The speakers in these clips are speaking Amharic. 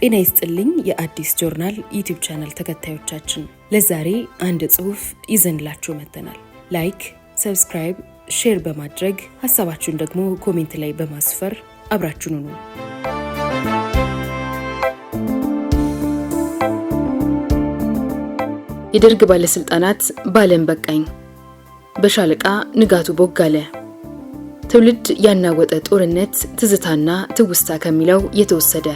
ጤና ይስጥልኝ የአዲስ ጆርናል ዩቲዩብ ቻናል ተከታዮቻችን፣ ለዛሬ አንድ ጽሑፍ ይዘንላችሁ መጥተናል። ላይክ፣ ሰብስክራይብ፣ ሼር በማድረግ ሐሳባችሁን ደግሞ ኮሜንት ላይ በማስፈር አብራችሁን ሁኑ። የደርግ ባለስልጣናት ባለም በቃኝ በሻለቃ ንጋቱ ቦጋለ። ትውልድ ያናወጠ ጦርነት ትዝታና ትውስታ ከሚለው የተወሰደ።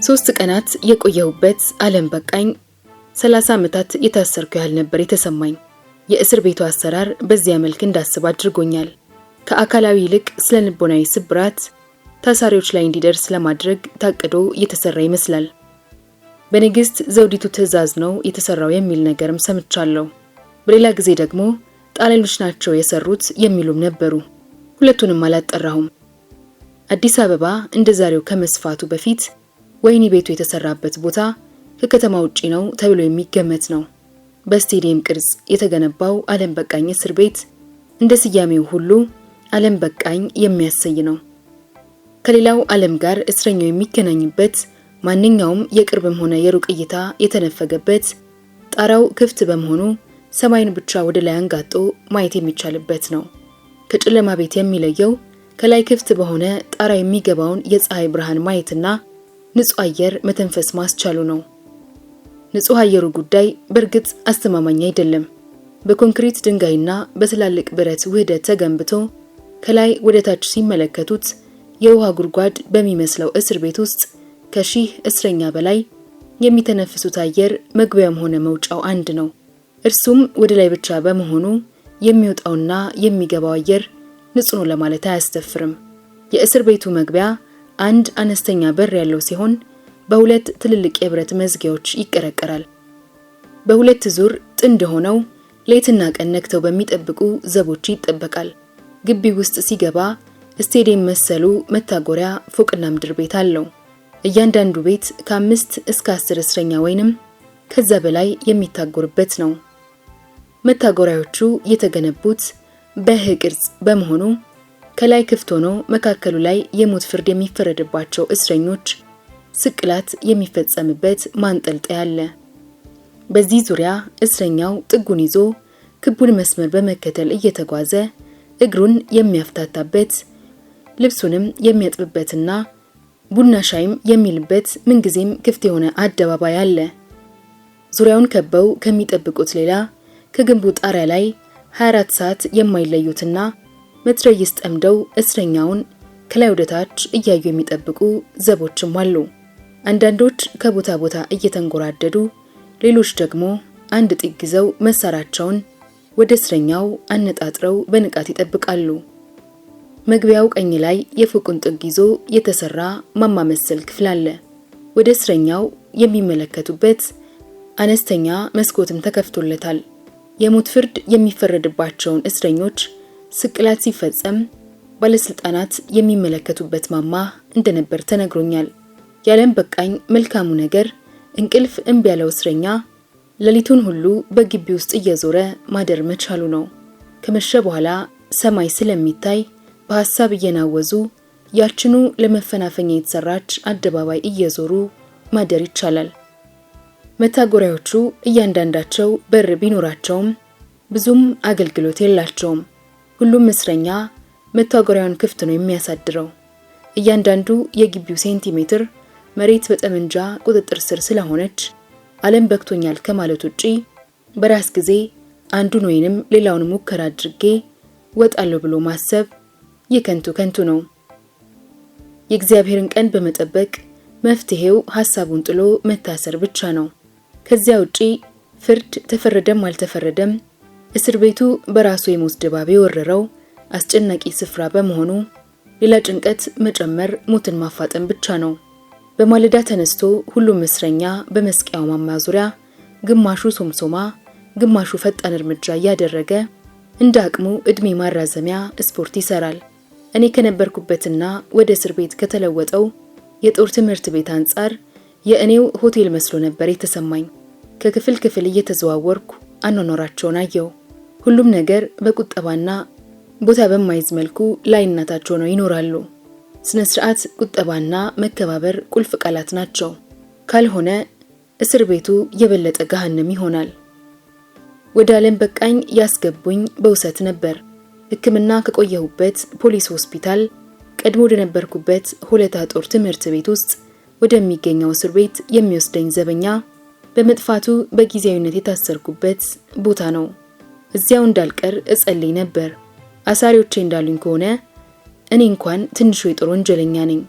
ሶስት ቀናት የቆየሁበት አለም በቃኝ 30 ዓመታት የታሰርኩ ያህል ነበር የተሰማኝ። የእስር ቤቱ አሰራር በዚያ መልክ እንዳስብ አድርጎኛል። ከአካላዊ ይልቅ ስለ ልቦናዊ ስብራት ታሳሪዎች ላይ እንዲደርስ ለማድረግ ታቅዶ የተሰራ ይመስላል። በንግስት ዘውዲቱ ትዕዛዝ ነው የተሰራው የሚል ነገርም ሰምቻለሁ። በሌላ ጊዜ ደግሞ ጣሊያኖች ናቸው የሰሩት የሚሉም ነበሩ። ሁለቱንም አላጠራሁም። አዲስ አበባ እንደዛሬው ከመስፋቱ በፊት ወህኒ ቤቱ የተሰራበት ቦታ ከከተማ ውጪ ነው ተብሎ የሚገመት ነው። በስቴዲየም ቅርጽ የተገነባው አለም በቃኝ እስር ቤት እንደ ስያሜው ሁሉ አለም በቃኝ የሚያሰይ ነው። ከሌላው ዓለም ጋር እስረኛው የሚገናኝበት፣ ማንኛውም የቅርብም ሆነ የሩቅ እይታ የተነፈገበት፣ ጣራው ክፍት በመሆኑ ሰማይን ብቻ ወደ ላይ አንጋጦ ማየት የሚቻልበት ነው። ከጨለማ ቤት የሚለየው ከላይ ክፍት በሆነ ጣራ የሚገባውን የፀሐይ ብርሃን ማየትና ንጹህ አየር መተንፈስ ማስቻሉ ነው። ንጹህ አየሩ ጉዳይ በእርግጥ አስተማማኝ አይደለም። በኮንክሪት ድንጋይና በትላልቅ ብረት ውህደት ተገንብቶ ከላይ ወደ ታች ሲመለከቱት የውሃ ጉድጓድ በሚመስለው እስር ቤት ውስጥ ከ1000 እስረኛ በላይ የሚተነፍሱት አየር መግቢያም ሆነ መውጫው አንድ ነው። እርሱም ወደ ላይ ብቻ በመሆኑ የሚወጣውና የሚገባው አየር ንጹህ ነው ለማለት አያስደፍርም። የእስር ቤቱ መግቢያ አንድ አነስተኛ በር ያለው ሲሆን በሁለት ትልልቅ የብረት መዝጊያዎች ይቀረቀራል። በሁለት ዙር ጥንድ ሆነው ሌትና ቀን ነክተው በሚጠብቁ ዘቦች ይጠበቃል። ግቢ ውስጥ ሲገባ ስቴዲየም መሰሉ መታጎሪያ ፎቅና ምድር ቤት አለው። እያንዳንዱ ቤት ከ5 እስከ 10 እስረኛ ወይንም ከዛ በላይ የሚታጎርበት ነው። መታጎሪያዎቹ የተገነቡት በህ ቅርጽ በመሆኑ ከላይ ክፍት ሆኖ መካከሉ ላይ የሞት ፍርድ የሚፈረድባቸው እስረኞች ስቅላት የሚፈጸምበት ማንጠልጠያ አለ። በዚህ ዙሪያ እስረኛው ጥጉን ይዞ ክቡን መስመር በመከተል እየተጓዘ እግሩን የሚያፍታታበት፣ ልብሱንም የሚያጥብበትና ቡና ሻይም የሚልበት ምንጊዜም ክፍት የሆነ አደባባይ አለ። ዙሪያውን ከበው ከሚጠብቁት ሌላ ከግንቡ ጣሪያ ላይ 24 ሰዓት የማይለዩትና መትረየስ ጠምደው እስረኛውን ከላይ ወደ ታች እያዩ የሚጠብቁ ዘቦችም አሉ። አንዳንዶች ከቦታ ቦታ እየተንጎራደዱ፣ ሌሎች ደግሞ አንድ ጥግ ይዘው መሳሪያቸውን ወደ እስረኛው አነጣጥረው በንቃት ይጠብቃሉ። መግቢያው ቀኝ ላይ የፎቁን ጥግ ይዞ የተሰራ ማማ መሰል ክፍል አለ። ወደ እስረኛው የሚመለከቱበት አነስተኛ መስኮትም ተከፍቶለታል። የሞት ፍርድ የሚፈረድባቸውን እስረኞች ስቅላት ሲፈጸም ባለስልጣናት የሚመለከቱበት ማማ እንደነበር ተነግሮኛል። ያለም በቃኝ መልካሙ ነገር እንቅልፍ እምቢ ያለው እስረኛ ሌሊቱን ሁሉ በግቢ ውስጥ እየዞረ ማደር መቻሉ ነው። ከመሸ በኋላ ሰማይ ስለሚታይ በሐሳብ እየናወዙ ያችኑ ለመፈናፈኛ የተሰራች አደባባይ እየዞሩ ማደር ይቻላል። መታጎሪያዎቹ እያንዳንዳቸው በር ቢኖራቸውም ብዙም አገልግሎት የላቸውም። ሁሉም እስረኛ መታጎሪያውን ክፍት ነው የሚያሳድረው። እያንዳንዱ የግቢው ሴንቲሜትር መሬት በጠመንጃ ቁጥጥር ስር ስለሆነች አለም በክቶኛል ከማለት ውጪ በራስ ጊዜ አንዱን ወይንም ሌላውን ሙከራ አድርጌ ወጣለሁ ብሎ ማሰብ የከንቱ ነው። የእግዚአብሔርን ቀን በመጠበቅ መፍትሄው ሐሳቡን ጥሎ መታሰር ብቻ ነው። ከዚያ ውጪ ፍርድ ተፈረደም አልተፈረደም እስር ቤቱ በራሱ የሞት ድባብ የወረረው አስጨናቂ ስፍራ በመሆኑ ሌላ ጭንቀት መጨመር ሞትን ማፋጠን ብቻ ነው። በማለዳ ተነስቶ ሁሉም እስረኛ በመስቂያው ማማ ዙሪያ ግማሹ ሶምሶማ ግማሹ ፈጣን እርምጃ እያደረገ እንደ አቅሙ እድሜ ማራዘሚያ ስፖርት ይሰራል። እኔ ከነበርኩበትና ወደ እስር ቤት ከተለወጠው የጦር ትምህርት ቤት አንጻር የእኔው ሆቴል መስሎ ነበር የተሰማኝ። ከክፍል ክፍል እየተዘዋወርኩ አኗኗራቸውን አየው። ሁሉም ነገር በቁጠባና ቦታ በማይዝ መልኩ ላይናታቸው ነው ይኖራሉ። ስነ ስርዓት፣ ቁጠባና መከባበር ቁልፍ ቃላት ናቸው። ካልሆነ እስር ቤቱ የበለጠ ገሃነም ይሆናል። ወደ ዓለም በቃኝ ያስገቡኝ በውሰት ነበር። ሕክምና ከቆየሁበት ፖሊስ ሆስፒታል ቀድሞ ወደ ነበርኩበት ሆለታ ጦር ትምህርት ቤት ውስጥ ወደሚገኘው እስር ቤት የሚወስደኝ ዘበኛ በመጥፋቱ በጊዜያዊነት የታሰርኩበት ቦታ ነው። እዚያው እንዳልቀር እጸልይ ነበር። አሳሪዎቼ እንዳሉኝ ከሆነ እኔ እንኳን ትንሹ የጦር ወንጀለኛ ነኝ፣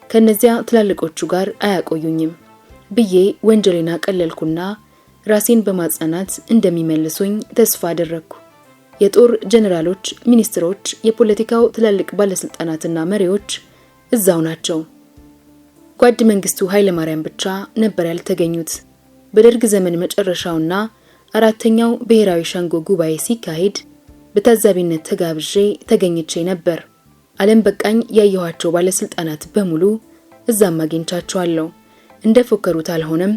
ከነዚያ ትላልቆቹ ጋር አያቆዩኝም ብዬ ወንጀሌን አቀለልኩና ራሴን በማጽናናት እንደሚመልሱኝ ተስፋ አደረግኩ። የጦር ጀነራሎች፣ ሚኒስትሮች፣ የፖለቲካው ትላልቅ ባለስልጣናትና መሪዎች እዛው ናቸው። ጓድ መንግስቱ ኃይለማርያም ብቻ ነበር ያልተገኙት። በደርግ ዘመን መጨረሻውና አራተኛው ብሔራዊ ሸንጎ ጉባኤ ሲካሄድ በታዛቢነት ተጋብዤ ተገኝቼ ነበር። ዓለም በቃኝ ያየኋቸው ባለስልጣናት በሙሉ እዛም አግኝቻቸዋለሁ። እንደፎከሩት አልሆነም።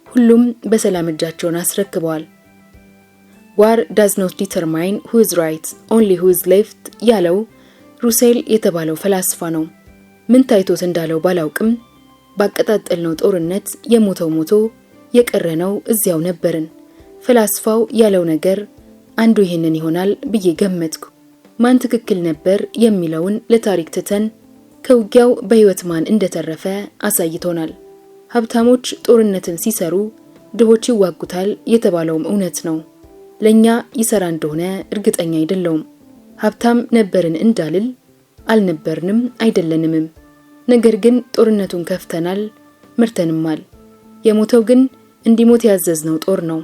ሁሉም በሰላም እጃቸውን አስረክበዋል። War does not determine who is right, only who is left ያለው ሩሴል የተባለው ፈላስፋ ነው። ምን ታይቶት እንዳለው ባላውቅም ባቀጣጠልነው ጦርነት የሞተው ሞቶ የቀረነው እዚያው ነበርን። ፈላስፋው ያለው ነገር አንዱ ይሄንን ይሆናል ብዬ ገመትኩ። ማን ትክክል ነበር የሚለውን ለታሪክ ትተን ከውጊያው በህይወት ማን እንደተረፈ አሳይቶናል። ሀብታሞች ጦርነትን ሲሰሩ ድሆች ይዋጉታል የተባለውም እውነት ነው። ለኛ ይሰራ እንደሆነ እርግጠኛ አይደለሁም። ሀብታም ነበርን እንዳልል አልነበርንም አይደለንምም። ነገር ግን ጦርነቱን ከፍተናል፣ መርተንማል። የሞተው ግን እንዲሞት ያዘዝነው ጦር ነው።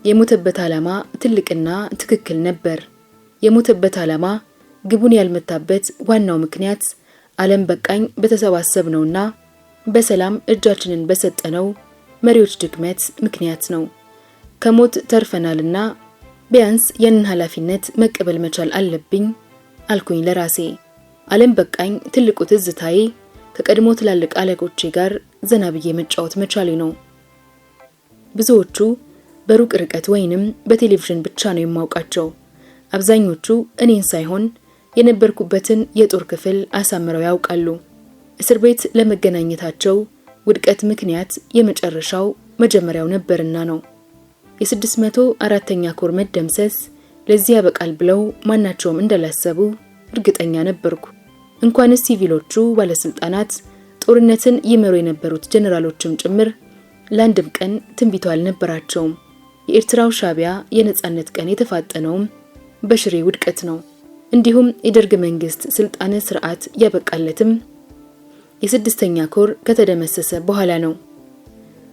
የሞተበት ዓላማ ትልቅና ትክክል ነበር። የሞተበት ዓላማ ግቡን ያልመታበት ዋናው ምክንያት ዓለም በቃኝ በተሰባሰብነውና በሰላም እጃችንን በሰጠነው መሪዎች ድክመት ምክንያት ነው። ከሞት ተርፈናልና ቢያንስ ያንን ኃላፊነት መቀበል መቻል አለብኝ አልኩኝ ለራሴ። ዓለም በቃኝ ትልቁ ትዝታዬ ከቀድሞ ትላልቅ አለቆቼ ጋር ዘና ብዬ መጫወት መቻሌ ነው። ብዙዎቹ በሩቅ ርቀት ወይንም በቴሌቪዥን ብቻ ነው የማውቃቸው። አብዛኞቹ እኔን ሳይሆን የነበርኩበትን የጦር ክፍል አሳምረው ያውቃሉ። እስር ቤት ለመገናኘታቸው ውድቀት ምክንያት የመጨረሻው መጀመሪያው ነበርና ነው። የ604ኛ ኮር መደምሰስ ለዚህ ያበቃል ብለው ማናቸውም እንዳላሰቡ እርግጠኛ ነበርኩ። እንኳንስ ሲቪሎቹ ባለስልጣናት፣ ጦርነትን ይመሩ የነበሩት ጀነራሎችም ጭምር ለአንድም ቀን ትንቢቱ አልነበራቸውም። የኤርትራው ሻቢያ የነጻነት ቀን የተፋጠነውም በሽሬ ውድቀት ነው። እንዲሁም የደርግ መንግስት ስልጣነ ስርዓት ያበቃለትም የ6ኛ ኮር ከተደመሰሰ በኋላ ነው።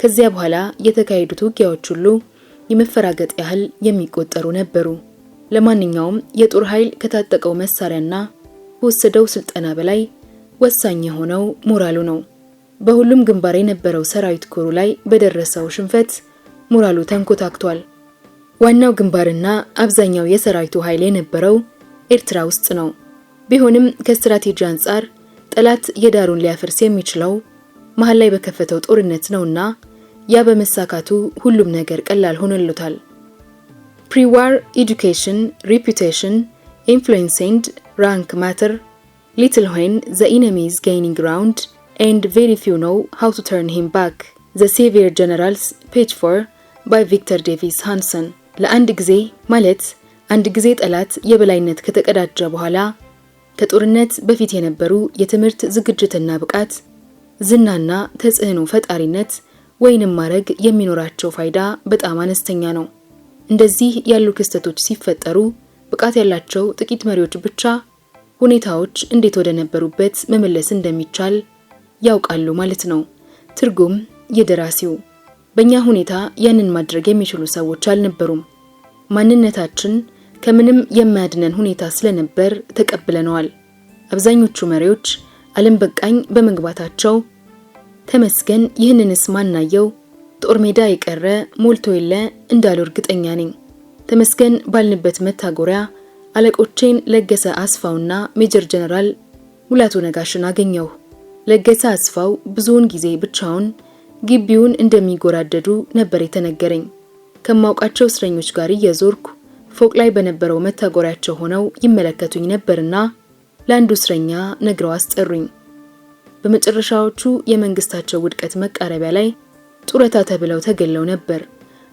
ከዚያ በኋላ የተካሄዱት ውጊያዎች ሁሉ የመፈራገጥ ያህል የሚቆጠሩ ነበሩ። ለማንኛውም የጦር ኃይል ከታጠቀው መሳሪያና ወሰደው ስልጠና በላይ ወሳኝ የሆነው ሞራሉ ነው። በሁሉም ግንባር የነበረው ሰራዊት ኮሩ ላይ በደረሰው ሽንፈት ሞራሉ ተንኮታክቷል። ዋናው ግንባርና አብዛኛው የሰራዊቱ ኃይል የነበረው ኤርትራ ውስጥ ነው። ቢሆንም ከስትራቴጂ አንጻር ጠላት የዳሩን ሊያፈርስ የሚችለው መሃል ላይ በከፈተው ጦርነት ነውና ያ በመሳካቱ ሁሉም ነገር ቀላል ሆኖለታል። Pre-war education, reputation, influence and rank matter little when the enemy is gaining ground and very few know how to turn him back. The Savior Generals, page 4 by Victor Davis Hansen. ለአንድ ጊዜ ማለት አንድ ጊዜ ጠላት የበላይነት ከተቀዳጀ በኋላ ከጦርነት በፊት የነበሩ የትምህርት ዝግጅትና ብቃት፣ ዝናና ተጽዕኖ ፈጣሪነት ወይንም ማረግ የሚኖራቸው ፋይዳ በጣም አነስተኛ ነው። እንደዚህ ያሉ ክስተቶች ሲፈጠሩ ብቃት ያላቸው ጥቂት መሪዎች ብቻ ሁኔታዎች እንዴት ወደ ነበሩበት መመለስ እንደሚቻል ያውቃሉ ማለት ነው። ትርጉም የደራሲው በእኛ ሁኔታ ያንን ማድረግ የሚችሉ ሰዎች አልነበሩም። ማንነታችን ከምንም የማያድነን ሁኔታ ስለነበር ተቀብለነዋል። አብዛኞቹ መሪዎች ዓለም በቃኝ በመግባታቸው ተመስገን ይህንንስ ማናየው ጦር ሜዳ የቀረ ሞልቶ የለ እንዳሉ እርግጠኛ ነኝ። ተመስገን ባልንበት መታጎሪያ አለቆቼን ለገሰ አስፋውና ሜጀር ጀነራል ሙላቱ ነጋሽን አገኘው። ለገሰ አስፋው ብዙውን ጊዜ ብቻውን ግቢውን እንደሚጎራደዱ ነበር የተነገረኝ። ከማውቃቸው እስረኞች ጋር እየዞርኩ ፎቅ ላይ በነበረው መታጎሪያቸው ሆነው ይመለከቱኝ ነበርና ለአንዱ እስረኛ ነግረው አስጠሩኝ። በመጨረሻዎቹ የመንግስታቸው ውድቀት መቃረቢያ ላይ ጡረታ ተብለው ተገለው ነበር።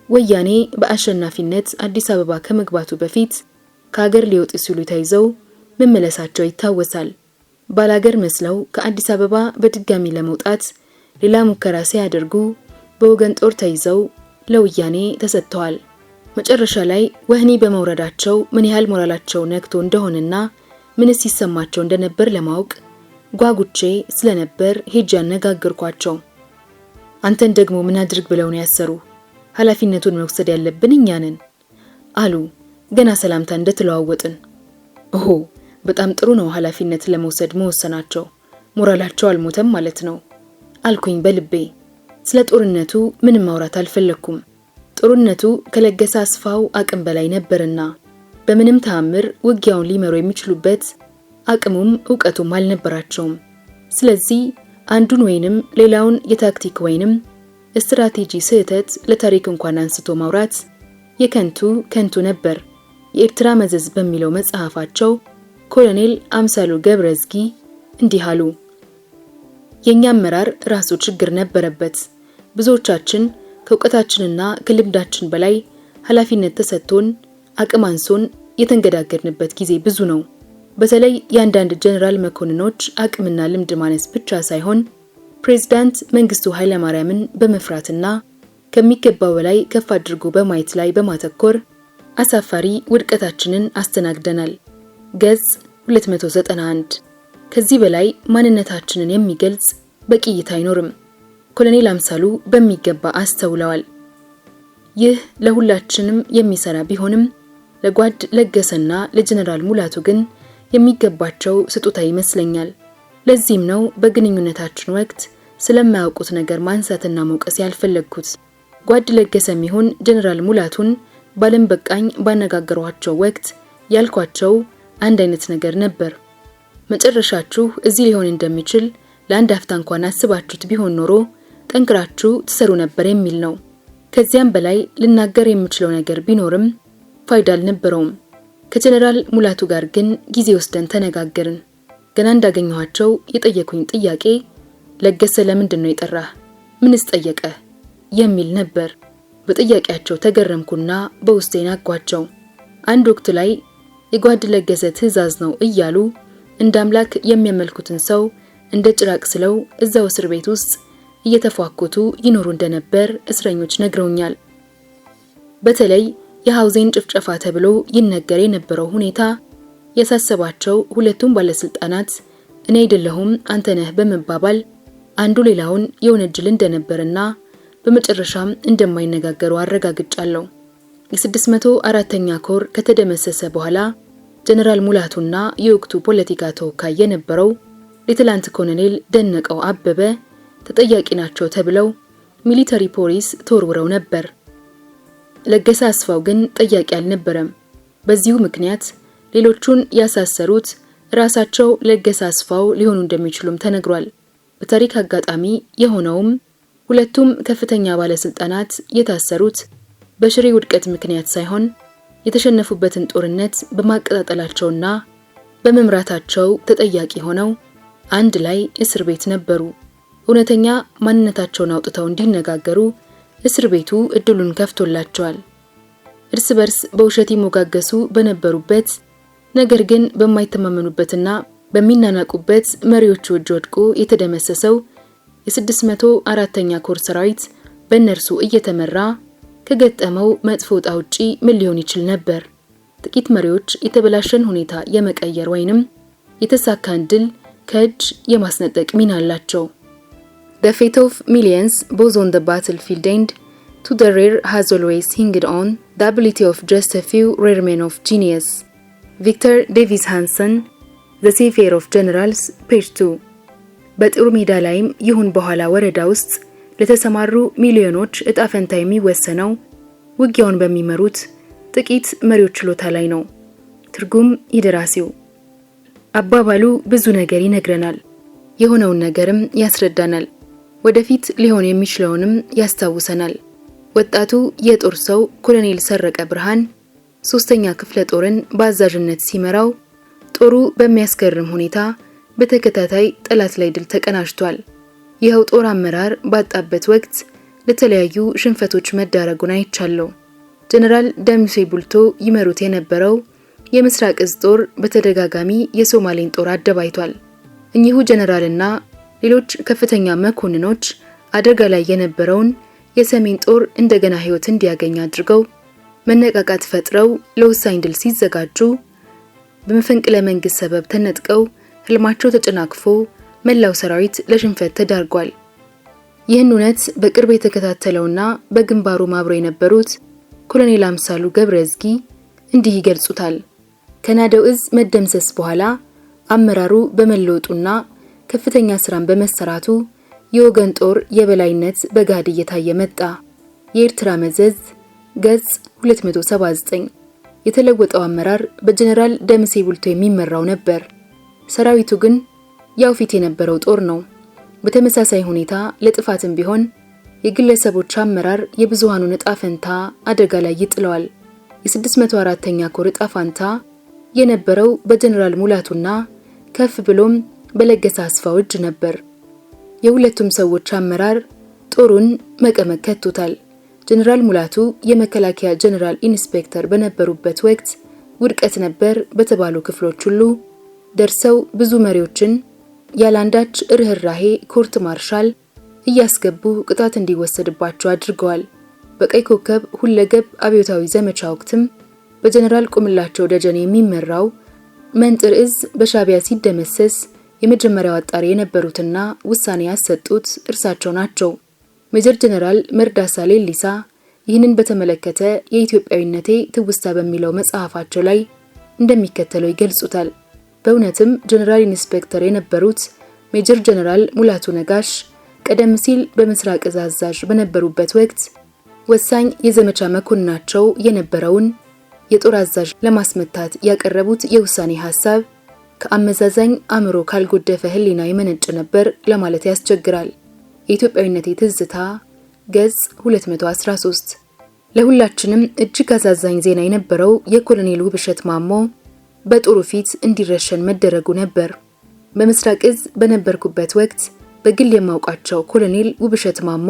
ወያኔ በአሸናፊነት አዲስ አበባ ከመግባቱ በፊት ከሀገር ሊወጡ ሲሉ ተይዘው መመለሳቸው ይታወሳል። ባላገር መስለው ከአዲስ አበባ በድጋሚ ለመውጣት ሌላ ሙከራ ሲያደርጉ በወገን ጦር ተይዘው ለወያኔ ተሰጥተዋል። መጨረሻ ላይ ወህኒ በመውረዳቸው ምን ያህል ሞራላቸው ነክቶ እንደሆነና ምንስ ሲሰማቸው እንደነበር ለማወቅ ጓጉቼ ስለነበር ሄጄ አነጋገርኳቸው። አንተን ደግሞ ምን አድርግ ብለው ነው ያሰሩ? ኃላፊነቱን መውሰድ ያለብን እኛ ነን አሉ ገና ሰላምታ እንደተለዋወጥን። ኦሆ በጣም ጥሩ ነው ኃላፊነት ለመውሰድ መወሰናቸው፣ ሞራላቸው አልሞተም ማለት ነው አልኩኝ በልቤ። ስለ ጦርነቱ ምንም ማውራት አልፈለኩም። ጦርነቱ ከለገሰ አስፋው አቅም በላይ ነበርና በምንም ተአምር ውጊያውን ሊመሩ የሚችሉበት አቅሙም ዕውቀቱም አልነበራቸውም። ስለዚህ አንዱን ወይንም ሌላውን የታክቲክ ወይንም ስትራቴጂ ስህተት ለታሪክ እንኳን አንስቶ ማውራት የከንቱ ነበር። የኤርትራ መዘዝ በሚለው መጽሐፋቸው ኮሎኔል አምሳሉ ገብረዝጊ እንዲህ አሉ። የኛ አመራር ራሱ ችግር ነበረበት። ብዙዎቻችን ከዕውቀታችንና ከልምዳችን በላይ ኃላፊነት ተሰጥቶን አቅም አንሶን የተንገዳገድንበት ጊዜ ብዙ ነው። በተለይ የአንዳንድ ጀነራል መኮንኖች አቅምና ልምድ ማነስ ብቻ ሳይሆን ፕሬዝዳንት መንግስቱ ኃይለማርያምን በመፍራትና ከሚገባው በላይ ከፍ አድርጎ በማየት ላይ በማተኮር አሳፋሪ ውድቀታችንን አስተናግደናል። ገጽ 291። ከዚህ በላይ ማንነታችንን የሚገልጽ በቂ እይታ አይኖርም። ኮሎኔል አምሳሉ በሚገባ አስተውለዋል። ይህ ለሁላችንም የሚሰራ ቢሆንም ለጓድ ለገሰና ለጀነራል ሙላቱ ግን የሚገባቸው ስጦታ ይመስለኛል። ለዚህም ነው በግንኙነታችን ወቅት ስለማያውቁት ነገር ማንሳትና መውቀስ ያልፈለግኩት። ጓድ ለገሰም ይሁን ጀነራል ሙላቱን ባለም በቃኝ ባነጋገሯቸው ወቅት ያልኳቸው አንድ አይነት ነገር ነበር። መጨረሻችሁ እዚህ ሊሆን እንደሚችል ለአንድ አፍታ እንኳን አስባችሁት ቢሆን ኖሮ ጠንክራችሁ ትሰሩ ነበር የሚል ነው። ከዚያም በላይ ልናገር የምችለው ነገር ቢኖርም ፋይዳ አልነበረውም። ከጀነራል ሙላቱ ጋር ግን ጊዜ ወስደን ተነጋገርን። ገና እንዳገኘኋቸው የጠየቁኝ ጥያቄ ለገሰ ለምንድን ነው የጠራህ? ምንስ ጠየቀ? የሚል ነበር። በጥያቄያቸው ተገረምኩና በውስጤ ናጓቸው። አንድ ወቅት ላይ የጓድ ለገሰ ትዕዛዝ ነው እያሉ እንደ አምላክ የሚያመልኩትን ሰው እንደ ጭራቅ ስለው እዛው እስር ቤት ውስጥ እየተፏኮቱ ይኖሩ እንደነበር እስረኞች ነግረውኛል። በተለይ የሃውዜን ጭፍጨፋ ተብሎ ይነገር የነበረው ሁኔታ ያሳሰባቸው ሁለቱም ባለስልጣናት እኔ አይደለሁም አንተ ነህ በመባባል አንዱ ሌላውን የወነጀል እንደነበርና በመጨረሻም እንደማይነጋገሩ አረጋግጫለሁ። የ604ኛ ኮር ከተደመሰሰ በኋላ ጀነራል ሙላቱና የወቅቱ ፖለቲካ ተወካይ የነበረው ሌተናንት ኮሎኔል ደነቀው አበበ ተጠያቂ ናቸው ተብለው ሚሊተሪ ፖሊስ ተወርውረው ነበር። ለገሰ አስፋው ግን ጠያቂ አልነበረም። በዚሁ ምክንያት ሌሎቹን ያሳሰሩት ራሳቸው ለገሰ አስፋው ሊሆኑ እንደሚችሉም ተነግሯል። በታሪክ አጋጣሚ የሆነውም ሁለቱም ከፍተኛ ባለስልጣናት የታሰሩት በሽሬ ውድቀት ምክንያት ሳይሆን የተሸነፉበትን ጦርነት በማቀጣጠላቸውና በመምራታቸው ተጠያቂ ሆነው አንድ ላይ እስር ቤት ነበሩ። እውነተኛ ማንነታቸውን አውጥተው እንዲነጋገሩ እስር ቤቱ እድሉን ከፍቶላቸዋል። እርስ በርስ በውሸት ይሞጋገሱ በነበሩበት ነገር ግን በማይተማመኑበትና በሚናናቁበት መሪዎቹ እጅ ወድቆ የተደመሰሰው የ604ኛ ኮር ሰራዊት በእነርሱ እየተመራ ከገጠመው መጥፎ ዕጣ ውጪ ምን ሊሆን ይችል ነበር? ጥቂት መሪዎች የተበላሸን ሁኔታ የመቀየር ወይንም የተሳካን ድል ከእጅ የማስነጠቅ ሚና አላቸው። The fate of millions both on the battlefield and to the rear has always hinged on the ability of just a few rare men of genius. Victor Davis Hansen, The Seafarer of Generals, page 2. በጦር ሜዳ ላይም ይሁን በኋላ ወረዳ ውስጥ ለተሰማሩ ሚሊዮኖች እጣ ፈንታ የሚወሰነው ውጊያውን በሚመሩት ጥቂት መሪዎች ችሎታ ላይ ነው። ትርጉም ይደራሲው። አባባሉ ብዙ ነገር ይነግረናል፣ የሆነውን ነገርም ያስረዳናል፣ ወደፊት ሊሆን የሚችለውንም ያስታውሰናል። ወጣቱ የጦር ሰው ኮሎኔል ሰረቀ ብርሃን ሶስተኛ ክፍለ ጦርን በአዛዥነት ሲመራው ጦሩ በሚያስገርም ሁኔታ በተከታታይ ጠላት ላይ ድል ተቀናጅቷል። ይኸው ጦር አመራር ባጣበት ወቅት ለተለያዩ ሽንፈቶች መዳረጉን አይቻለው። ጀነራል ደምሴ ቡልቶ ይመሩት የነበረው የምስራቅ እዝ ጦር በተደጋጋሚ የሶማሌን ጦር አደባይቷል። እኚሁ ጀነራልና ሌሎች ከፍተኛ መኮንኖች አደጋ ላይ የነበረውን የሰሜን ጦር እንደገና ህይወት እንዲያገኝ አድርገው መነቃቃት ፈጥረው ለወሳኝ ድል ሲዘጋጁ በመፈንቅለ መንግስት ሰበብ ተነጥቀው ህልማቸው ተጨናክፎ መላው ሰራዊት ለሽንፈት ተዳርጓል። ይህን እውነት በቅርብ የተከታተለውና በግንባሩ ማብሮ የነበሩት ኮሎኔል አምሳሉ ገብረዝጊ እንዲህ ይገልጹታል። ከናደው እዝ መደምሰስ በኋላ አመራሩ በመለወጡና ከፍተኛ ስራን በመሰራቱ የወገን ጦር የበላይነት በጋድ እየታየ መጣ። የኤርትራ መዘዝ ገጽ 279። የተለወጠው አመራር በጀነራል ደምሴ ቡልቶ የሚመራው ነበር። ሰራዊቱ ግን ያው ፊት የነበረው ጦር ነው። በተመሳሳይ ሁኔታ ለጥፋትም ቢሆን የግለሰቦች አመራር የብዙሃኑን ዕጣ ፈንታ አደጋ ላይ ይጥለዋል። የ604ኛ ኮር ዕጣ ፈንታ የነበረው በጀነራል ሙላቱና ከፍ ብሎም በለገሰ አስፋው እጅ ነበር። የሁለቱም ሰዎች አመራር ጦሩን መቀመቅ ከቶታል። ጀነራል ሙላቱ የመከላከያ ጀነራል ኢንስፔክተር በነበሩበት ወቅት ውድቀት ነበር በተባሉ ክፍሎች ሁሉ ደርሰው ብዙ መሪዎችን ያላንዳች ርህራሄ ኮርት ማርሻል እያስገቡ ቅጣት እንዲወሰድባቸው አድርገዋል። በቀይ ኮከብ ሁለገብ አብዮታዊ ዘመቻ ወቅትም በጀነራል ቁምላቸው ደጀኔ የሚመራው መንጥር እዝ በሻቢያ ሲደመሰስ የመጀመሪያው አጣሪ የነበሩትና ውሳኔ ያሰጡት እርሳቸው ናቸው። ሜጀር ጀነራል መርዳሳ ሌሊሳ ይህንን በተመለከተ የኢትዮጵያዊነቴ ትውስታ በሚለው መጽሐፋቸው ላይ እንደሚከተለው ይገልጹታል። በእውነትም ጀነራል ኢንስፔክተር የነበሩት ሜጀር ጀነራል ሙላቱ ነጋሽ ቀደም ሲል በምስራቅ እዝ አዛዥ በነበሩበት ወቅት ወሳኝ የዘመቻ መኮንናቸው የነበረውን የጦር አዛዥ ለማስመታት ያቀረቡት የውሳኔ ሐሳብ ከአመዛዛኝ አእምሮ ካልጎደፈ ህሊና የመነጨ ነበር ለማለት ያስቸግራል። የኢትዮጵያዊነቴ ትዝታ ገጽ 213። ለሁላችንም እጅግ አሳዛኝ ዜና የነበረው የኮሎኔል ውብሸት ማሞ በጦሩ ፊት እንዲረሸን መደረጉ ነበር። በምስራቅ እዝ በነበርኩበት ወቅት በግል የማውቃቸው ኮሎኔል ውብሸት ማሞ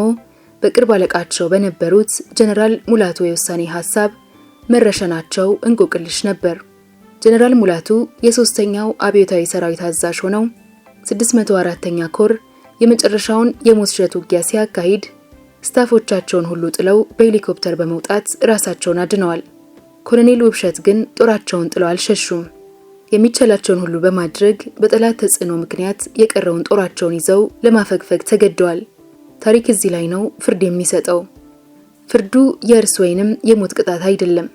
በቅርብ አለቃቸው በነበሩት ጀነራል ሙላቱ የውሳኔ ሐሳብ መረሸናቸው እንቆቅልሽ ነበር። ጀነራል ሙላቱ የሶስተኛው አብዮታዊ ሰራዊት አዛዥ ሆነው 604ኛ ኮር የመጨረሻውን የሞት ሽረት ውጊያ ሲያካሂድ ስታፎቻቸውን ሁሉ ጥለው በሄሊኮፕተር በመውጣት ራሳቸውን አድነዋል። ኮሎኔል ውብሸት ግን ጦራቸውን ጥለው አልሸሹም። የሚቻላቸውን ሁሉ በማድረግ በጠላት ተጽዕኖ ምክንያት የቀረውን ጦራቸውን ይዘው ለማፈግፈግ ተገደዋል። ታሪክ እዚህ ላይ ነው ፍርድ የሚሰጠው። ፍርዱ የእርስ ወይንም የሞት ቅጣት አይደለም።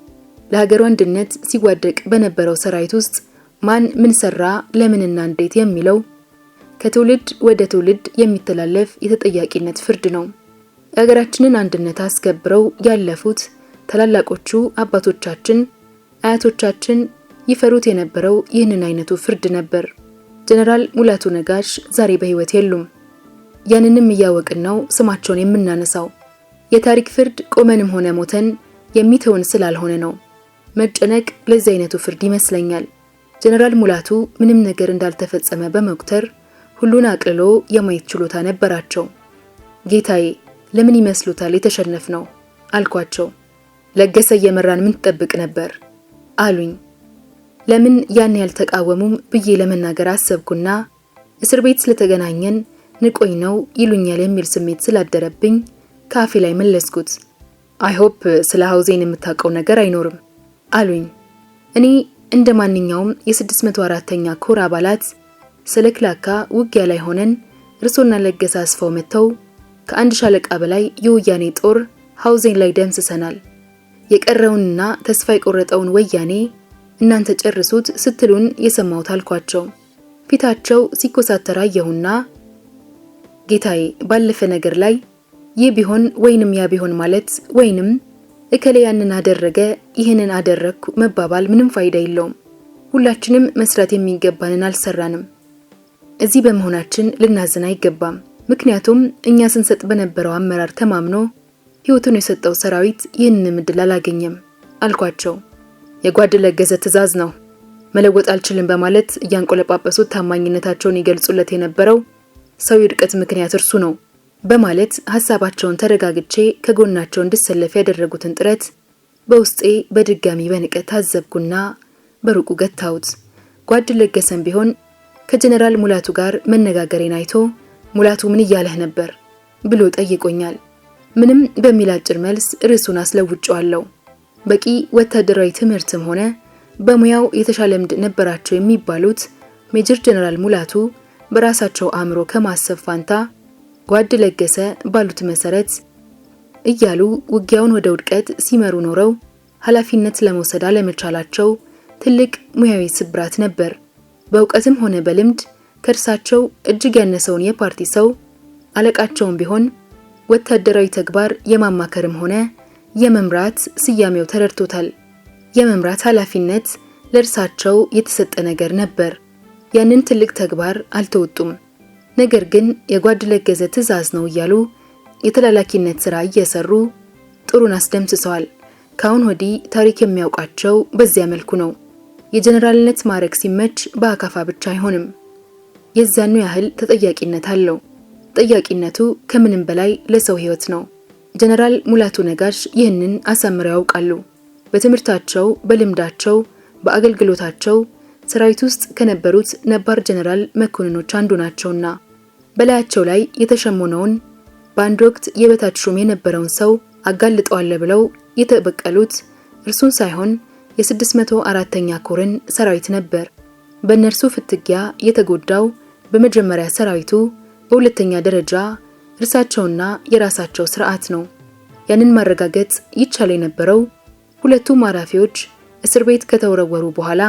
ለሀገሩ አንድነት ሲዋደቅ በነበረው ሰራዊት ውስጥ ማን ምን ሰራ፣ ለምንና እንዴት የሚለው ከትውልድ ወደ ትውልድ የሚተላለፍ የተጠያቂነት ፍርድ ነው። የሀገራችንን አንድነት አስከብረው ያለፉት ታላላቆቹ አባቶቻችን፣ አያቶቻችን ይፈሩት የነበረው ይህንን አይነቱ ፍርድ ነበር። ጀነራል ሙላቱ ነጋሽ ዛሬ በህይወት የሉም። ያንንም እያወቅን ነው ስማቸውን የምናነሳው። የታሪክ ፍርድ ቆመንም ሆነ ሞተን የሚተውን ስላልሆነ ነው። መጨነቅ ለዚህ አይነቱ ፍርድ ይመስለኛል። ጀነራል ሙላቱ ምንም ነገር እንዳልተፈጸመ በመቁጠር ሁሉን አቅልሎ የማየት ችሎታ ነበራቸው። ጌታዬ ለምን ይመስሉታል የተሸነፍ ነው አልኳቸው። ለገሰ እየመራን ምን ተጠብቅ ነበር አሉኝ። ለምን ያን ያልተቃወሙም ብዬ ለመናገር አሰብኩና እስር ቤት ስለተገናኘን ንቆኝ ነው ይሉኛል የሚል ስሜት ስላደረብኝ ካፌ ላይ መለስኩት። አይ ሆፕ ስለ ሀውዜን የምታውቀው ነገር አይኖርም አሉኝ። እኔ እንደማንኛውም የ604ኛ ኮር አባላት ስለ ክላካ ውጊያ ላይ ሆነን እርሶና ለገሰ አስፋው መተው ከአንድ ሻለቃ በላይ የወያኔ ጦር ሀውዜን ላይ ደምስሰናል። የቀረውንና ተስፋ የቆረጠውን ወያኔ እናንተ ጨርሱት ስትሉን የሰማሁት አልኳቸው። ፊታቸው ሲኮሳተር አየሁና ጌታዬ ባለፈ ነገር ላይ ይህ ቢሆን ወይንም ያ ቢሆን ማለት ወይንም እከለ ያንን አደረገ ይህንን አደረኩ መባባል ምንም ፋይዳ የለውም። ሁላችንም መስራት የሚገባንን አልሰራንም። እዚህ በመሆናችን ልናዝን አይገባም። ምክንያቱም እኛ ስንሰጥ በነበረው አመራር ተማምኖ ህይወቱን የሰጠው ሰራዊት ይህንን ምድል አላገኘም አልኳቸው። የጓድ ለገሰ ትዕዛዝ ነው። መለወጥ አልችልም በማለት እያንቆለጳጰሱት ታማኝነታቸውን ይገልጹለት የነበረው ሰው የውድቀት ምክንያት እርሱ ነው በማለት ሐሳባቸውን ተረጋግቼ ከጎናቸው እንድሰለፍ ያደረጉትን ጥረት በውስጤ በድጋሚ በንቀት ታዘብኩና በሩቁ ገታሁት። ጓድ ለገሰም ቢሆን ከጀነራል ሙላቱ ጋር መነጋገሬን አይቶ ሙላቱ ምን እያለህ ነበር ብሎ ጠይቆኛል። ምንም በሚል አጭር መልስ ርዕሱን አስለውጫለሁ። በቂ ወታደራዊ ትምህርትም ሆነ በሙያው የተሻለ ልምድ ነበራቸው የሚባሉት ሜጀር ጀነራል ሙላቱ በራሳቸው አእምሮ ከማሰብ ፋንታ ጓድ ለገሰ ባሉት መሰረት እያሉ ውጊያውን ወደ ውድቀት ሲመሩ ኖረው ኃላፊነት ለመውሰድ አለመቻላቸው ትልቅ ሙያዊ ስብራት ነበር። በእውቀትም ሆነ በልምድ ከእርሳቸው እጅግ ያነሰውን የፓርቲ ሰው አለቃቸውም ቢሆን ወታደራዊ ተግባር የማማከርም ሆነ የመምራት ስያሜው ተረድቶታል። የመምራት ኃላፊነት ለእርሳቸው የተሰጠ ነገር ነበር። ያንን ትልቅ ተግባር አልተወጡም። ነገር ግን የጓድ ለገሰ ትዕዛዝ ነው እያሉ የተላላኪነት ሥራ እየሰሩ ጥሩን አስደምስሰዋል። ካሁን ወዲህ ታሪክ የሚያውቃቸው በዚያ መልኩ ነው። የጀነራልነት ማዕረግ ሲመች በአካፋ ብቻ አይሆንም። የዛኑ ያህል ተጠያቂነት አለው። ተጠያቂነቱ ከምንም በላይ ለሰው ሕይወት ነው። ጀነራል ሙላቱ ነጋሽ ይህንን አሳምረው ያውቃሉ። በትምህርታቸው፣ በልምዳቸው፣ በአገልግሎታቸው ሰራዊት ውስጥ ከነበሩት ነባር ጀነራል መኮንኖች አንዱ ናቸውና በላያቸው ላይ የተሸሞነውን በአንድ ወቅት የበታች ሹም የነበረውን ሰው አጋልጠዋል ብለው የተበቀሉት እርሱን ሳይሆን የ604ኛ ኮርን ሰራዊት ነበር። በእነርሱ ፍትጊያ የተጎዳው በመጀመሪያ ሰራዊቱ፣ በሁለተኛ ደረጃ እርሳቸውና የራሳቸው ስርዓት ነው። ያንን ማረጋገጥ ይቻል የነበረው ሁለቱ ማራፊዎች እስር ቤት ከተወረወሩ በኋላ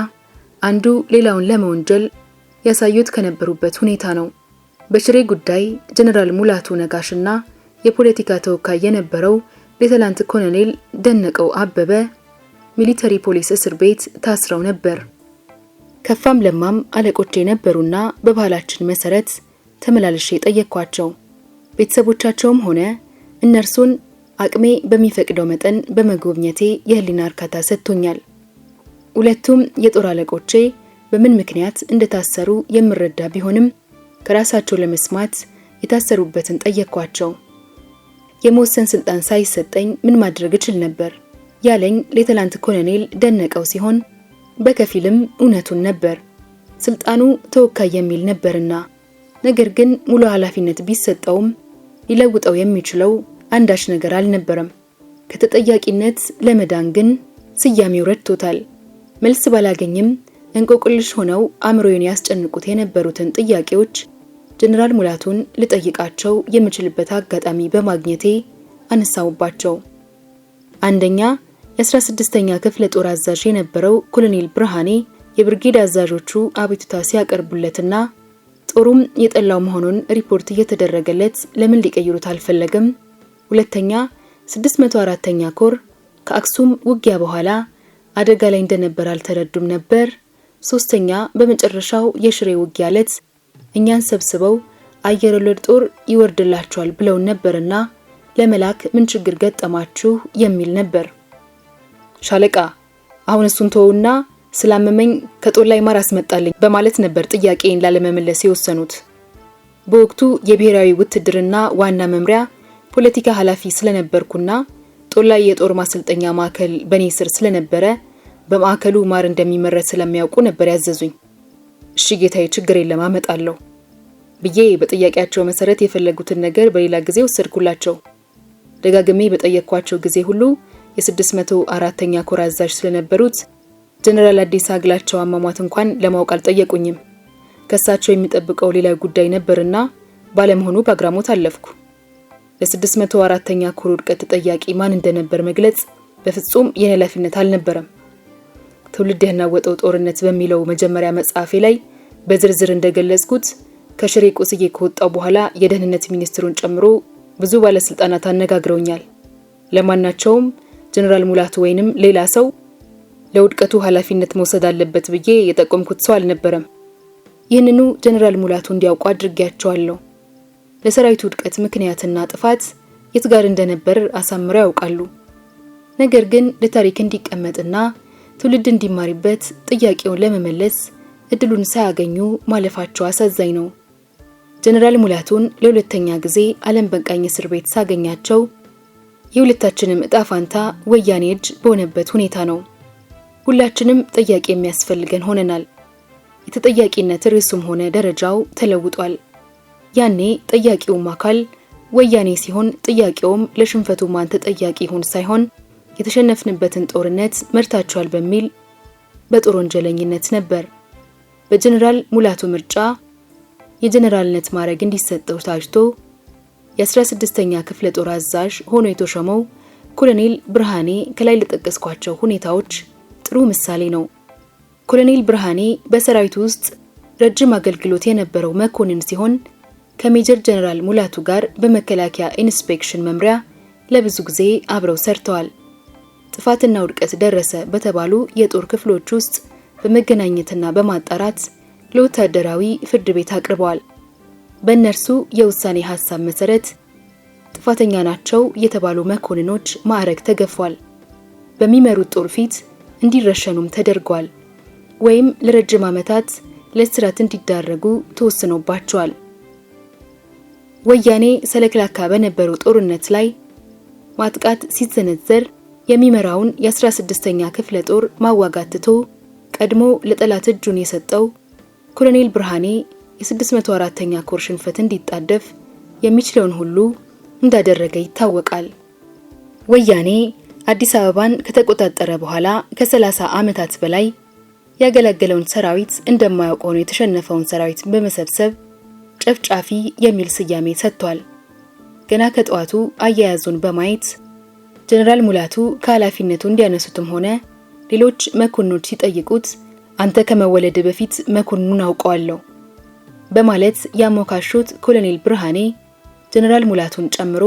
አንዱ ሌላውን ለመወንጀል ያሳዩት ከነበሩበት ሁኔታ ነው። በሽሬ ጉዳይ ጀነራል ሙላቱ ነጋሽና የፖለቲካ ተወካይ የነበረው ሌተናንት ኮሎኔል ደነቀው አበበ ሚሊተሪ ፖሊስ እስር ቤት ታስረው ነበር። ከፋም ለማም አለቆቼ ነበሩና በባህላችን መሰረት ተመላልሼ ጠየቅኳቸው። ቤተሰቦቻቸውም ሆነ እነርሱን አቅሜ በሚፈቅደው መጠን በመጎብኘቴ የህሊና እርካታ ሰጥቶኛል። ሁለቱም የጦር አለቆቼ በምን ምክንያት እንደታሰሩ የምረዳ ቢሆንም ከራሳቸው ለመስማት የታሰሩበትን ጠየቅኳቸው። የመወሰን ስልጣን ሳይሰጠኝ ምን ማድረግ እችል ነበር ያለኝ ሌተናንት ኮሎኔል ደነቀው ሲሆን በከፊልም እውነቱን ነበር። ስልጣኑ ተወካይ የሚል ነበርና፣ ነገር ግን ሙሉ ኃላፊነት ቢሰጠውም ሊለውጠው የሚችለው አንዳች ነገር አልነበረም። ከተጠያቂነት ለመዳን ግን ስያሜው ረድቶታል። መልስ ባላገኝም እንቆቅልሽ ሆነው አእምሮዬን ያስጨንቁት የነበሩትን ጥያቄዎች ጀነራል ሙላቱን ልጠይቃቸው የምችልበት አጋጣሚ በማግኘቴ አነሳውባቸው። አንደኛ፣ የ16ኛ ክፍለ ጦር አዛዥ የነበረው ኮሎኔል ብርሃኔ የብርጌድ አዛዦቹ አቤቱታ ሲያቀርቡለትና ጦሩም የጠላው መሆኑን ሪፖርት እየተደረገለት ለምን ሊቀይሩት አልፈለገም? ሁለተኛ፣ 604ኛ ኮር ከአክሱም ውጊያ በኋላ አደጋ ላይ እንደነበር አልተረዱም ነበር? ሶስተኛ፣ በመጨረሻው የሽሬ ውጊያ ዕለት እኛን ሰብስበው አየር ወለድ ጦር ይወርድላቸዋል ብለው ነበርና ለመላክ ምን ችግር ገጠማችሁ የሚል ነበር። ሻለቃ፣ አሁን እሱን ተወውና ስላመመኝ ከጦር ላይ ማር አስመጣልኝ በማለት ነበር ጥያቄን ላለመመለስ የወሰኑት። በወቅቱ የብሔራዊ ውትድርና ዋና መምሪያ ፖለቲካ ኃላፊ ስለነበርኩና ጦር ላይ የጦር ማሰልጠኛ ማዕከል በኔ ስር ስለነበረ በማዕከሉ ማር እንደሚመረት ስለሚያውቁ ነበር ያዘዙኝ። እሺ ጌታዬ፣ ችግር የለም አመጣለሁ ብዬ በጥያቄያቸው መሰረት የፈለጉትን ነገር በሌላ ጊዜ ወሰድኩላቸው። ደጋግሜ በጠየቅኳቸው ጊዜ ሁሉ የ604ኛ ኮር አዛዥ ስለነበሩት ጀነራል አዲስ አግላቸው አሟሟት እንኳን ለማወቅ አልጠየቁኝም። ከሳቸው የሚጠብቀው ሌላ ጉዳይ ነበርና ባለመሆኑ በአግራሞት አለፍኩ። ለ604ኛ ኮር ውድቀት ተጠያቂ ማን እንደነበር መግለጽ በፍጹም የኔ ኃላፊነት አልነበረም። ትውልድ ያናወጠው ጦርነት በሚለው መጀመሪያ መጽሐፌ ላይ በዝርዝር እንደገለጽኩት ከሽሬ ቆስዬ ከወጣው በኋላ የደህንነት ሚኒስትሩን ጨምሮ ብዙ ባለስልጣናት አነጋግረውኛል። ለማናቸውም ጀነራል ሙላቱ ወይንም ሌላ ሰው ለውድቀቱ ኃላፊነት መውሰድ አለበት ብዬ የጠቆምኩት ሰው አልነበረም። ይህንኑ ጀነራል ሙላቱ እንዲያውቁ አድርጌያቸዋለሁ። ለሰራዊቱ ውድቀት ምክንያትና ጥፋት የት ጋር እንደነበር አሳምረው ያውቃሉ። ነገር ግን ለታሪክ እንዲቀመጥና ትውልድ እንዲማሪበት ጥያቄውን ለመመለስ እድሉን ሳያገኙ ማለፋቸው አሳዛኝ ነው። ጀነራል ሙላቱን ለሁለተኛ ጊዜ ዓለም በቃኝ እስር ቤት ሳገኛቸው የሁለታችንም እጣ ፋንታ ወያኔ እጅ በሆነበት ሁኔታ ነው። ሁላችንም ጥያቄ የሚያስፈልገን ሆነናል። የተጠያቂነት ርዕሱም ሆነ ደረጃው ተለውጧል። ያኔ ጥያቄውም አካል ወያኔ ሲሆን ጥያቄውም ለሽንፈቱ ማን ተጠያቂ ይሁን ሳይሆን የተሸነፍንበትን ጦርነት መርታቸዋል በሚል በጦር ወንጀለኝነት ነበር። በጀነራል ሙላቱ ምርጫ የጀነራልነት ማዕረግ እንዲሰጠው ታጭቶ የ16ኛ ክፍለ ጦር አዛዥ ሆኖ የተሾመው ኮሎኔል ብርሃኔ ከላይ ለጠቀስኳቸው ሁኔታዎች ጥሩ ምሳሌ ነው። ኮሎኔል ብርሃኔ በሰራዊቱ ውስጥ ረጅም አገልግሎት የነበረው መኮንን ሲሆን ከሜጀር ጀነራል ሙላቱ ጋር በመከላከያ ኢንስፔክሽን መምሪያ ለብዙ ጊዜ አብረው ሰርተዋል። ጥፋትና ውድቀት ደረሰ በተባሉ የጦር ክፍሎች ውስጥ በመገናኘትና በማጣራት ለወታደራዊ ፍርድ ቤት አቅርበዋል። በእነርሱ የውሳኔ ሐሳብ መሰረት ጥፋተኛ ናቸው የተባሉ መኮንኖች ማዕረግ ተገፏል። በሚመሩት ጦር ፊት እንዲረሸኑም ተደርጓል ወይም ለረጅም ዓመታት ለእስራት እንዲዳረጉ ተወስኖባቸዋል። ወያኔ ሰለክላካ በነበረው ጦርነት ላይ ማጥቃት ሲሰነዘር የሚመራውን የ16ኛ ክፍለ ጦር ማዋጋት ትቶ ቀድሞ ለጠላት እጁን የሰጠው ኮሎኔል ብርሃኔ የ604ኛ ኮር ሽንፈት እንዲጣደፍ የሚችለውን ሁሉ እንዳደረገ ይታወቃል። ወያኔ አዲስ አበባን ከተቆጣጠረ በኋላ ከ30 ዓመታት በላይ ያገለገለውን ሰራዊት እንደማያውቅ ሆኖ የተሸነፈውን ሰራዊት በመሰብሰብ ጨፍጫፊ የሚል ስያሜ ሰጥቷል። ገና ከጠዋቱ አያያዙን በማየት ጀነራል ሙላቱ ከኃላፊነቱ እንዲያነሱትም ሆነ ሌሎች መኮንኖች ሲጠይቁት አንተ ከመወለድ በፊት መኮንኑን አውቀዋለሁ በማለት ያሞካሹት ኮሎኔል ብርሃኔ ጀነራል ሙላቱን ጨምሮ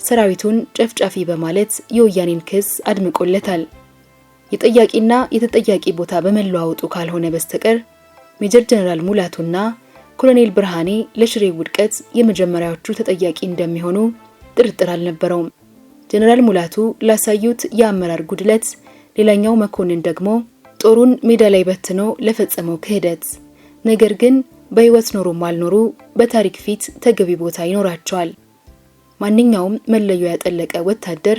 ሰራዊቱን ጨፍጫፊ በማለት የወያኔን ክስ አድምቆለታል። የጠያቂና የተጠያቂ ቦታ በመለዋወጡ ካልሆነ በስተቀር ሜጀር ጀነራል ሙላቱና ኮሎኔል ብርሃኔ ለሽሬ ውድቀት የመጀመሪያዎቹ ተጠያቂ እንደሚሆኑ ጥርጥር አልነበረውም። ጀነራል ሙላቱ ላሳዩት የአመራር ጉድለት፣ ሌላኛው መኮንን ደግሞ ጦሩን ሜዳ ላይ በትኖ ለፈጸመው ክህደት። ነገር ግን በህይወት ኖሩም አልኖሩ በታሪክ ፊት ተገቢ ቦታ ይኖራቸዋል። ማንኛውም መለዮ ያጠለቀ ወታደር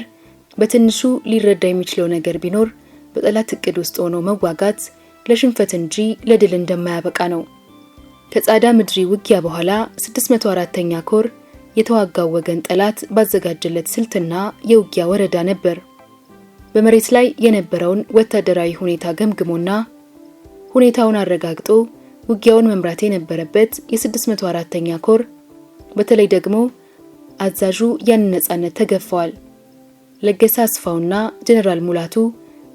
በትንሹ ሊረዳ የሚችለው ነገር ቢኖር በጠላት እቅድ ውስጥ ሆኖ መዋጋት ለሽንፈት እንጂ ለድል እንደማያበቃ ነው። ከጻዳ ምድሪ ውጊያ በኋላ 604ኛ ኮር የተዋጋው ወገን ጠላት ባዘጋጀለት ስልትና የውጊያ ወረዳ ነበር። በመሬት ላይ የነበረውን ወታደራዊ ሁኔታ ገምግሞና ሁኔታውን አረጋግጦ ውጊያውን መምራት የነበረበት የ604ኛ ኮር በተለይ ደግሞ አዛዡ ያን ነጻነት ተገፈዋል። ለገሰ አስፋውና ጀነራል ሙላቱ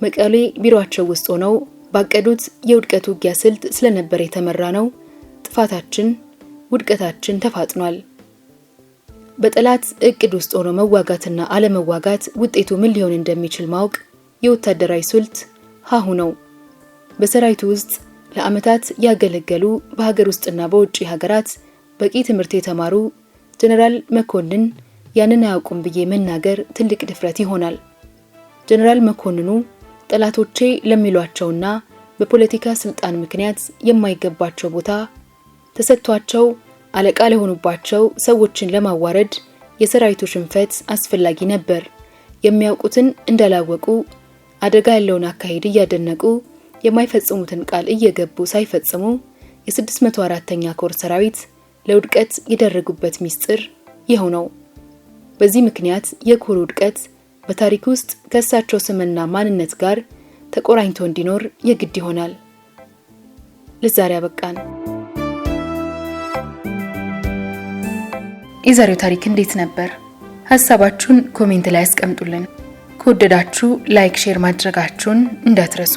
መቀሌ ቢሮአቸው ውስጥ ሆነው ባቀዱት የውድቀት ውጊያ ስልት ስለነበር የተመራ ነው። ጥፋታችን ውድቀታችን ተፋጥኗል። በጠላት እቅድ ውስጥ ሆኖ መዋጋትና አለመዋጋት ውጤቱ ምን ሊሆን እንደሚችል ማወቅ የወታደራዊ ስልት ሀሁ ነው። በሰራዊቱ ውስጥ ለዓመታት ያገለገሉ በሀገር ውስጥና በውጪ ሀገራት በቂ ትምህርት የተማሩ ጀነራል መኮንን ያንን አያውቁም ብዬ መናገር ትልቅ ድፍረት ይሆናል። ጀነራል መኮንኑ ጠላቶቼ ለሚሏቸውና በፖለቲካ ስልጣን ምክንያት የማይገባቸው ቦታ ተሰጥቷቸው አለቃ ለሆኑባቸው ሰዎችን ለማዋረድ የሰራዊቱ ሽንፈት አስፈላጊ ነበር። የሚያውቁትን እንዳላወቁ አደጋ ያለውን አካሄድ እያደነቁ የማይፈጽሙትን ቃል እየገቡ ሳይፈጽሙ የ604ኛ ኮር ሰራዊት ለውድቀት የደረጉበት ሚስጥር ይኸው ነው። በዚህ ምክንያት የኮሩ ውድቀት በታሪክ ውስጥ ከእሳቸው ስምና ማንነት ጋር ተቆራኝቶ እንዲኖር የግድ ይሆናል። ለዛሬ አበቃን። የዛሬው ታሪክ እንዴት ነበር? ሐሳባችሁን ኮሜንት ላይ አስቀምጡልን። ከወደዳችሁ ላይክ፣ ሼር ማድረጋችሁን እንዳትረሱ።